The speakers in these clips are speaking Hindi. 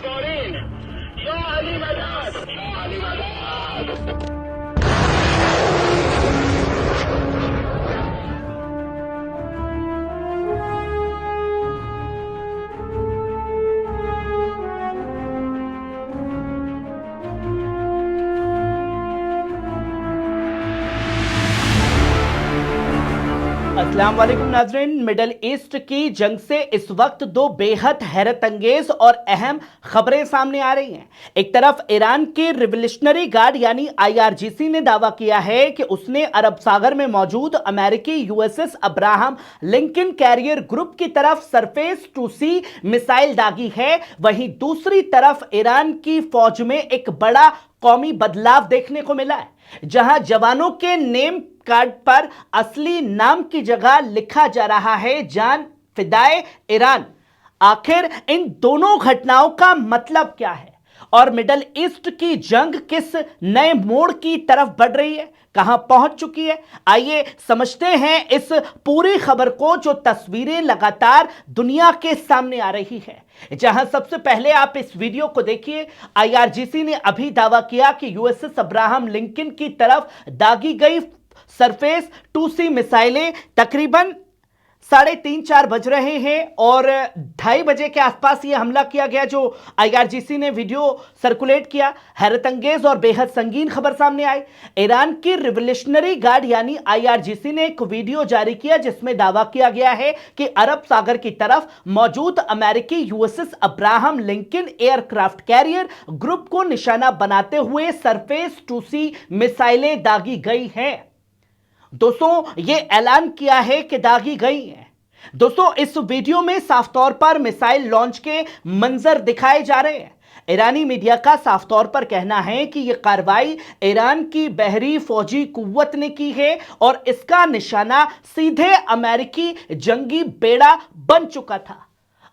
Maureen. Ya Ali Madad. Ya Ali Madad. अस्सलाम वालेकुम नाज़रीन। मिडल ईस्ट की जंग से इस वक्त दो बेहद हैरत अंगेज और अहम खबरें सामने आ रही हैं। एक तरफ ईरान की रिवोल्यूशनरी गार्ड यानी आईआरजीसी ने दावा किया है कि उसने अरब सागर में मौजूद अमेरिकी USS Abraham Lincoln carrier group की तरफ सरफेस टू सी मिसाइल दागी है। वहीं दूसरी तरफ ईरान की फौज में एक बड़ा कौमी बदलाव देखने को मिला है, जहां जवानों के नेम कार्ड पर असली नाम की जगह लिखा जा रहा है जान फिदाए ईरान। आखिर इन दोनों घटनाओं का मतलब क्या है और मिडल ईस्ट की जंग किस नए मोड़ की तरफ बढ़ रही है, कहां पहुंच चुकी है? आइए समझते हैं इस पूरी खबर को, जो तस्वीरें लगातार दुनिया के सामने आ रही है। जहां सबसे पहले आप इस वीडियो को देखिए। आईआरजीसी ने अभी दावा किया कि यूएसएस अब्राहम लिंकन की तरफ दागी गई सरफेस टू सी मिसाइलें तकरीबन 3:30-4 बज रहे हैं और 2:30 बजे के आसपास यह हमला किया गया, जो आईआरजीसी ने वीडियो सर्कुलेट किया। हैरतअंगेज और बेहद संगीन खबर सामने आई। ईरान की रिवोल्यूशनरी गार्ड यानी आईआरजीसी ने एक वीडियो जारी किया जिसमें दावा किया गया है कि अरब सागर की तरफ मौजूद अमेरिकी USS Abraham Lincoln aircraft carrier group को निशाना बनाते हुए सरफेस टू सी मिसाइलें दागी गई हैं। दोस्तों, यह ऐलान किया है कि दागी गई है। दोस्तों, इस वीडियो में साफ तौर पर मिसाइल लॉन्च के मंजर दिखाए जा रहे हैं। ईरानी मीडिया का साफ तौर पर कहना है कि यह कार्रवाई ईरान की बहरी फौजी कुव्वत ने की है और इसका निशाना सीधे अमेरिकी जंगी बेड़ा बन चुका था।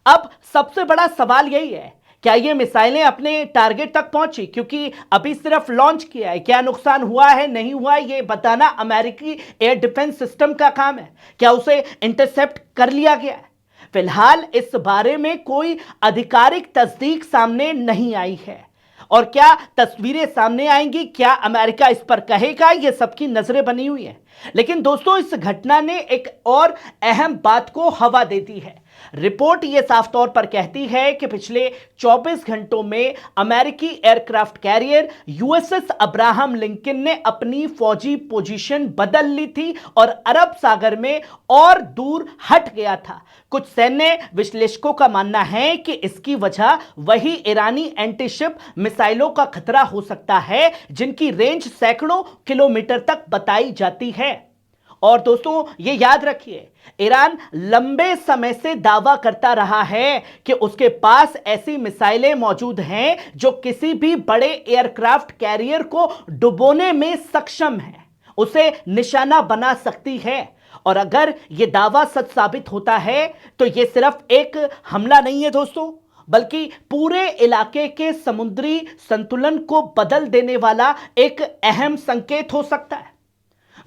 अब सबसे बड़ा सवाल यही है, क्या ये मिसाइलें अपने टारगेट तक पहुंची? क्योंकि अभी सिर्फ लॉन्च किया है। क्या नुकसान हुआ है, नहीं हुआ, ये बताना अमेरिकी एयर डिफेंस सिस्टम का काम है। क्या उसे इंटरसेप्ट कर लिया गया है? फिलहाल इस बारे में कोई आधिकारिक तस्दीक सामने नहीं आई है। और क्या तस्वीरें सामने आएंगी, क्या अमेरिका इस पर कहेगा, ये सबकी नजरें बनी हुई है। लेकिन दोस्तों, इस घटना ने एक और अहम बात को हवा दे दी है। रिपोर्ट यह साफ तौर पर कहती है कि पिछले 24 घंटों में अमेरिकी aircraft carrier USS Abraham Lincoln ने अपनी फौजी पोजीशन बदल ली थी और अरब सागर में और दूर हट गया था। कुछ सैन्य विश्लेषकों का मानना है कि इसकी वजह वही ईरानी एंटीशिप मिसाइलों का खतरा हो सकता है, जिनकी रेंज सैकड़ों किलोमीटर तक बताई जाती है। और दोस्तों, ये याद रखिए, ईरान लंबे समय से दावा करता रहा है कि उसके पास ऐसी मिसाइलें मौजूद हैं जो किसी भी बड़े एयरक्राफ्ट कैरियर को डुबोने में सक्षम है, उसे निशाना बना सकती है। और अगर यह दावा सच साबित होता है तो यह सिर्फ एक हमला नहीं है दोस्तों, बल्कि पूरे इलाके के समुद्री संतुलन को बदल देने वाला एक अहम संकेत हो सकता है।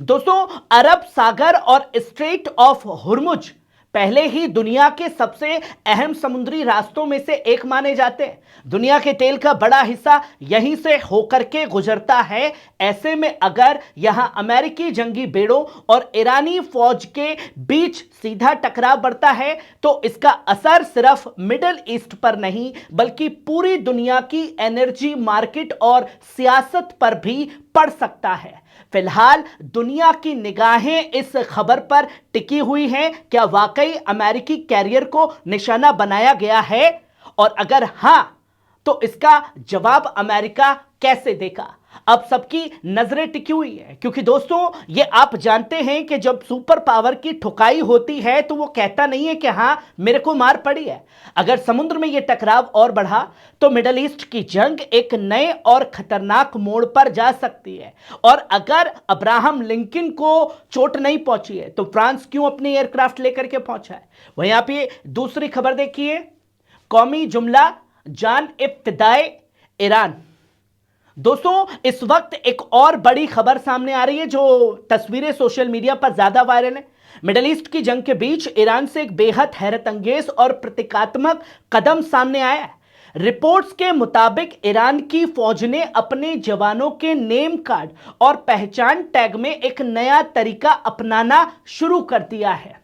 दोस्तों, अरब सागर और स्ट्रेट ऑफ हुर्मुज पहले ही दुनिया के सबसे अहम समुद्री रास्तों में से एक माने जाते हैं। दुनिया के तेल का बड़ा हिस्सा यहीं से होकर के गुजरता है। ऐसे में अगर यहां अमेरिकी जंगी बेड़ों और ईरानी फौज के बीच सीधा टकराव बढ़ता है तो इसका असर सिर्फ मिडिल ईस्ट पर नहीं, बल्कि पूरी दुनिया की एनर्जी मार्केट और सियासत पर भी पड़ सकता है। फिलहाल दुनिया की निगाहें इस खबर पर टिकी हुई हैं। क्या वाकई अमेरिकी कैरियर को निशाना बनाया गया है? और अगर हां, तो इसका जवाब अमेरिका कैसे देगा? अब सबकी नजरें टिकी हुई है, क्योंकि दोस्तों, ये आप जानते हैं कि जब सुपर पावर की ठुकाई होती है तो वो कहता नहीं है कि हां मेरे को मार पड़ी है। अगर समुद्र में ये टकराव और बढ़ा तो मिडल ईस्ट की जंग एक नए और खतरनाक मोड़ पर जा सकती है। और अगर अब्राहम लिंकन को चोट नहीं पहुंची है तो फ्रांस क्यों अपने एयरक्राफ्ट लेकर के पहुंचा है? वहीं आप ये दूसरी खबर देखिए, कौमी जुमला जान इब्तिदाए ईरान। दोस्तों, इस वक्त एक और बड़ी खबर सामने आ रही है, जो तस्वीरें सोशल मीडिया पर ज्यादा वायरल है। मिडिल ईस्ट की जंग के बीच ईरान से एक बेहद हैरत अंगेज और प्रतीकात्मक कदम सामने आया है। रिपोर्ट्स के मुताबिक ईरान की फौज ने अपने जवानों के नेम कार्ड और पहचान टैग में एक नया तरीका अपनाना शुरू कर दिया है,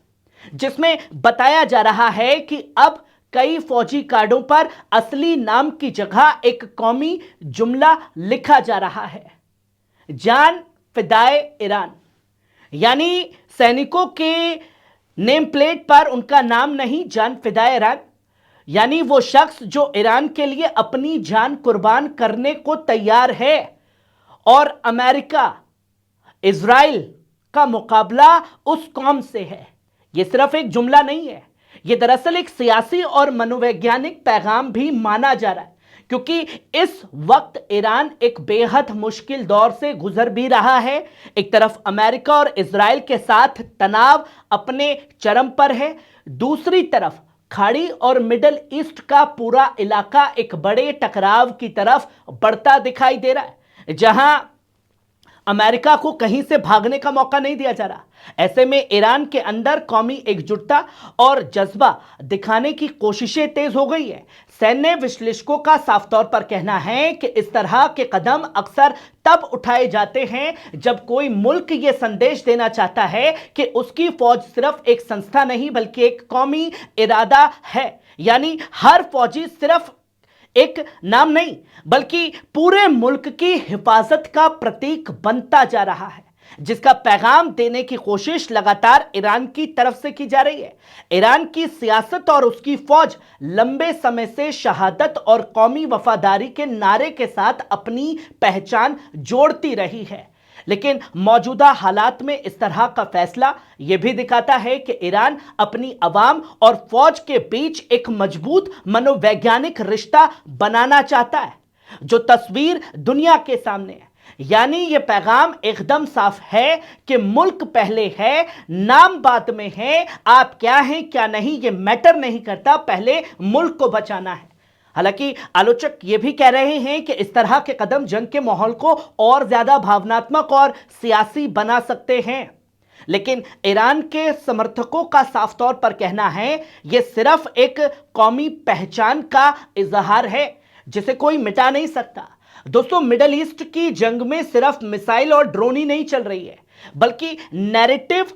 जिसमें बताया जा रहा है कि अब कई फौजी कार्डों पर असली नाम की जगह एक कौमी जुमला लिखा जा रहा है, जान फिदाए ईरान। यानी सैनिकों के नेम प्लेट पर उनका नाम नहीं, जान फिदाए ईरान, यानी वो शख्स जो ईरान के लिए अपनी जान कुर्बान करने को तैयार है। और अमेरिका, इजराइल का मुकाबला उस कौम से है। यह सिर्फ एक जुमला नहीं है, यह दरअसल एक सियासी और मनोवैज्ञानिक पैगाम भी माना जा रहा है, क्योंकि इस वक्त ईरान एक बेहद मुश्किल दौर से गुजर भी रहा है। एक तरफ अमेरिका और इजराइल के साथ तनाव अपने चरम पर है, दूसरी तरफ खाड़ी और मिडिल ईस्ट का पूरा इलाका एक बड़े टकराव की तरफ बढ़ता दिखाई दे रहा है, जहां अमेरिका को कहीं से भागने का मौका नहीं दिया जा रहा। ऐसे में ईरान के अंदर कौमी एकजुटता और जज्बा दिखाने की कोशिशें तेज हो गई है। सैन्य विश्लेषकों का साफ तौर पर कहना है कि इस तरह के कदम अक्सर तब उठाए जाते हैं जब कोई मुल्क यह संदेश देना चाहता है कि उसकी फौज सिर्फ एक संस्था नहीं बल्कि एक कौमी इरादा है। यानी हर फौजी सिर्फ एक नाम नहीं बल्कि पूरे मुल्क की हिफाजत का प्रतीक बनता जा रहा है, जिसका पैगाम देने की कोशिश लगातार ईरान की तरफ से की जा रही है। ईरान की सियासत और उसकी फौज लंबे समय से शहादत और कौमी वफादारी के नारे के साथ अपनी पहचान जोड़ती रही है, लेकिन मौजूदा हालात में इस तरह का फैसला यह भी दिखाता है कि ईरान अपनी अवाम और फौज के बीच एक मजबूत मनोवैज्ञानिक रिश्ता बनाना चाहता है, जो तस्वीर दुनिया के सामने है। यानी यह पैगाम एकदम साफ है कि मुल्क पहले है, नाम बाद में है, आप क्या हैं क्या नहीं यह मैटर नहीं करता, पहले मुल्क को बचाना है। हालांकि आलोचक ये भी कह रहे हैं कि इस तरह के कदम जंग के माहौल को और ज्यादा भावनात्मक और सियासी बना सकते हैं, लेकिन ईरान के समर्थकों का साफ तौर पर कहना है यह सिर्फ एक कौमी पहचान का इजहार है जिसे कोई मिटा नहीं सकता। दोस्तों, मिडिल ईस्ट की जंग में सिर्फ मिसाइल और ड्रोन ही नहीं चल रही है, बल्कि नैरेटिव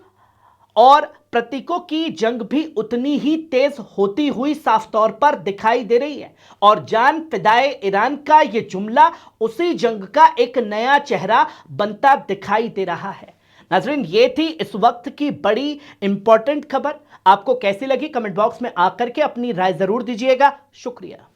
और प्रतीकों की जंग भी उतनी ही तेज होती हुई साफ तौर पर दिखाई दे रही है। और जान फिदाए ईरान का यह जुमला उसी जंग का एक नया चेहरा बनता दिखाई दे रहा है। नाज़रीन, ये थी इस वक्त की बड़ी इंपॉर्टेंट खबर। आपको कैसी लगी कमेंट बॉक्स में आकर के अपनी राय जरूर दीजिएगा। शुक्रिया।